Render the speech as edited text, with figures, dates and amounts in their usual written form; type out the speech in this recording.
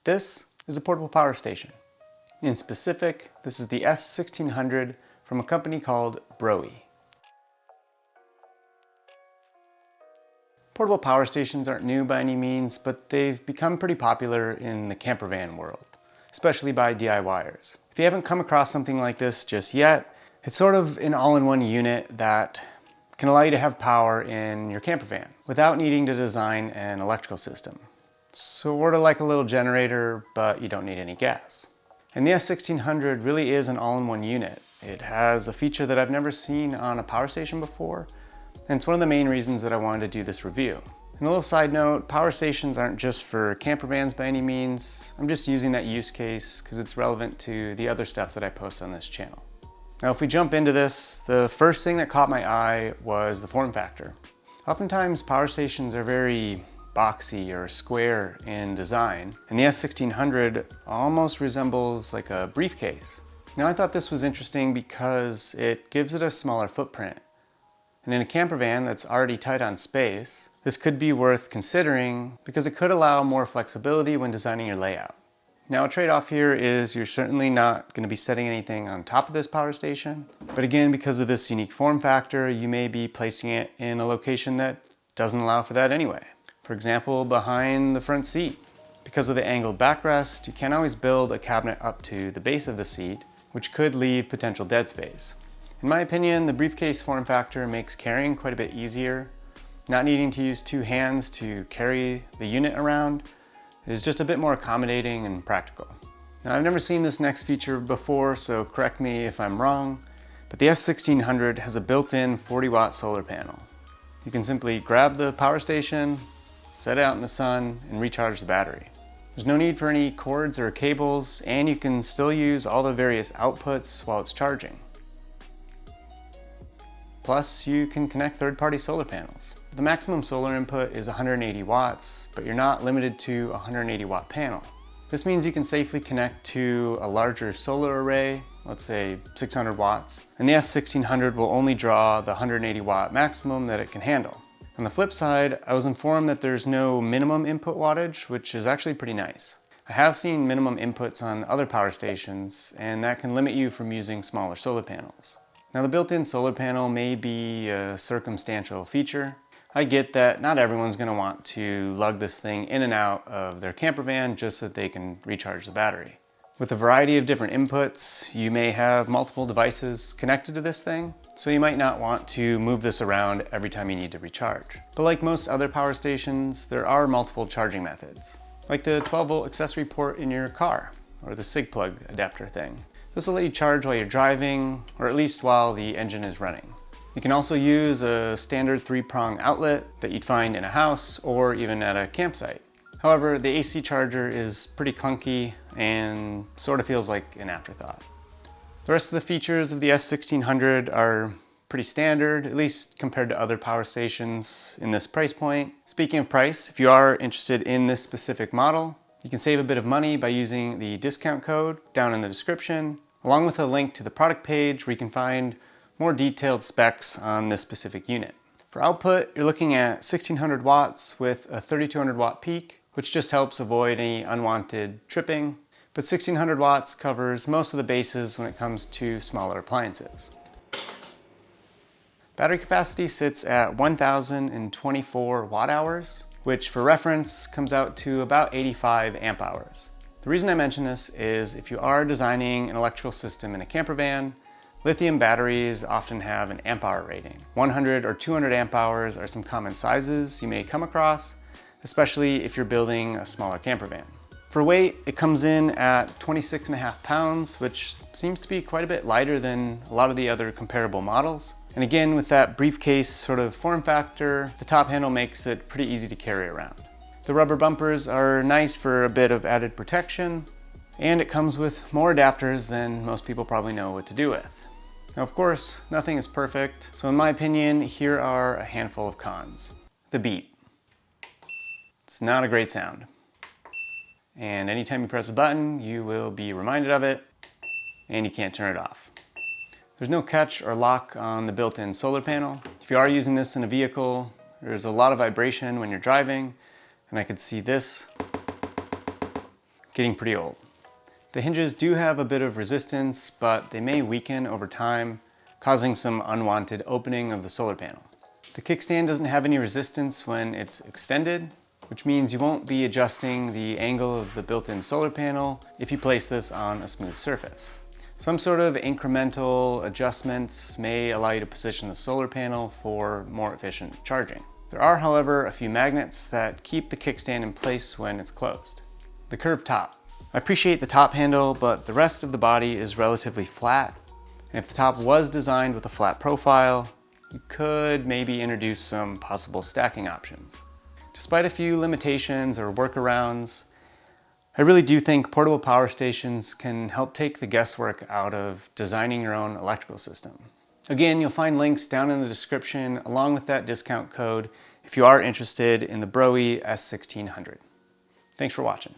This is a portable power station. In specific, this is the S1600 from a company called Browey. Portable power stations aren't new by any means, but they've become pretty popular in the campervan world, especially by DIYers. If you haven't come across something like this just yet, it's sort of an all-in-one unit that can allow you to have power in your campervan without needing to design an electrical system. Sort of like a little generator, but you don't need any gas. And the S1600 really is an all-in-one unit. It has a feature that I've never seen on a power station before, and it's one of the main reasons that I wanted to do this review. And a little side note, power stations aren't just for campervans by any means. I'm just using that use case because it's relevant to the other stuff that I post on this channel. Now if we jump into this, the first thing that caught my eye was the form factor. Oftentimes power stations are very boxy or square in design, and the S1600 almost resembles like a briefcase. Now I thought this was interesting because it gives it a smaller footprint. And in a campervan that's already tight on space, this could be worth considering because it could allow more flexibility when designing your layout. Now a trade-off here is you're certainly not going to be setting anything on top of this power station, but again, because of this unique form factor, you may be placing it in a location that doesn't allow for that anyway. For example, behind the front seat. Because of the angled backrest, you can't always build a cabinet up to the base of the seat, which could leave potential dead space. In my opinion, the briefcase form factor makes carrying quite a bit easier. Not needing to use two hands to carry the unit around is just a bit more accommodating and practical. Now I've never seen this next feature before, so correct me if I'm wrong, but the S1600 has a built-in 40-watt solar panel. You can simply grab the power station, set it out in the sun, and recharge the battery. There's no need for any cords or cables, and you can still use all the various outputs while it's charging. Plus, you can connect third-party solar panels. The maximum solar input is 180 watts, but you're not limited to a 180 watt panel. This means you can safely connect to a larger solar array, let's say 600 watts, and the S1600 will only draw the 180 watt maximum that it can handle. On the flip side, I was informed that there's no minimum input wattage, which is actually pretty nice. I have seen minimum inputs on other power stations, and that can limit you from using smaller solar panels. Now the built-in solar panel may be a circumstantial feature. I get that not everyone's going to want to lug this thing in and out of their campervan just so that they can recharge the battery. With a variety of different inputs, you may have multiple devices connected to this thing, so you might not want to move this around every time you need to recharge. But like most other power stations, there are multiple charging methods, like the 12-volt accessory port in your car, or the SIG plug adapter thing. This will let you charge while you're driving, or at least while the engine is running. You can also use a standard 3-prong outlet that you'd find in a house or even at a campsite. However, the AC charger is pretty clunky and sort of feels like an afterthought. The rest of the features of the S1600 are pretty standard, at least compared to other power stations in this price point. Speaking of price, if you are interested in this specific model, you can save a bit of money by using the discount code down in the description, along with a link to the product page where you can find more detailed specs on this specific unit. For output, you're looking at 1600 watts with a 3200 watt peak, which just helps avoid any unwanted tripping. But 1600 watts covers most of the bases when it comes to smaller appliances. Battery capacity sits at 1024 watt hours, which for reference comes out to about 85 amp hours. The reason I mention this is if you are designing an electrical system in a campervan, lithium batteries often have an amp hour rating. 100 or 200 amp hours are some common sizes you may come across, especially if you're building a smaller campervan. For weight, it comes in at 26.5 pounds, which seems to be quite a bit lighter than a lot of the other comparable models. And again, with that briefcase sort of form factor, the top handle makes it pretty easy to carry around. The rubber bumpers are nice for a bit of added protection, and it comes with more adapters than most people probably know what to do with. Now, of course, nothing is perfect, so in my opinion, here are a handful of cons. The beep. It's not a great sound. And anytime you press a button, you will be reminded of it, and you can't turn it off. There's no catch or lock on the built-in solar panel. If you are using this in a vehicle, there's a lot of vibration when you're driving, and I could see this getting pretty old. The hinges do have a bit of resistance, but they may weaken over time, causing some unwanted opening of the solar panel. The kickstand doesn't have any resistance when it's extended, which means you won't be adjusting the angle of the built-in solar panel if you place this on a smooth surface. Some sort of incremental adjustments may allow you to position the solar panel for more efficient charging. There are, however, a few magnets that keep the kickstand in place when it's closed. The curved top. I appreciate the top handle, but the rest of the body is relatively flat. And if the top was designed with a flat profile, you could maybe introduce some possible stacking options. Despite a few limitations or workarounds, I really do think portable power stations can help take the guesswork out of designing your own electrical system. Again, you'll find links down in the description along with that discount code if you are interested in the Browey S1600. Thanks for watching.